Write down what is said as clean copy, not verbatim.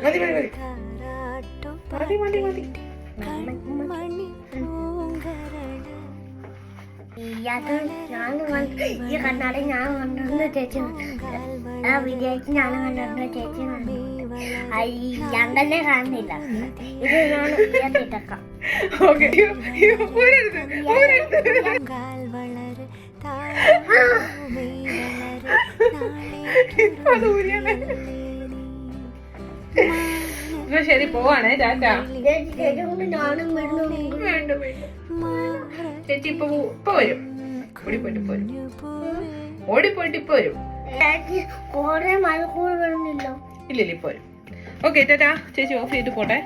മതി മതി മതി മതി മതി. ഈ കണ്ണാടി ഞാൻ കൊണ്ടുവന്ന് ചേച്ചി വിജയിച്ച് ഞാൻ കൊണ്ടുവന്ന ചേച്ചി ഞാൻ തന്നെ കാണുന്നില്ല. ഇത് ഞാൻ ഉയർത്തിട്ടേക്കാം. ശരി പോവാണേ ടാറ്റാ. ഞാനും വേണ്ട വേണ്ട ചേച്ചി ഇപ്പൊ വരും. ഓടിപ്പോയിട്ട് ഇപ്പൊ വരും. ഓടിപ്പോയിട്ട് ഇപ്പൊ വരും. കൊറേ മഴക്കൂട് വരുന്നില്ല. ഇല്ല ഇപ്പൊ വരും. ഓക്കെ ടാറ്റാ. ചേച്ചി ഓഫ് ചെയ്തിട്ട് പോട്ടെ.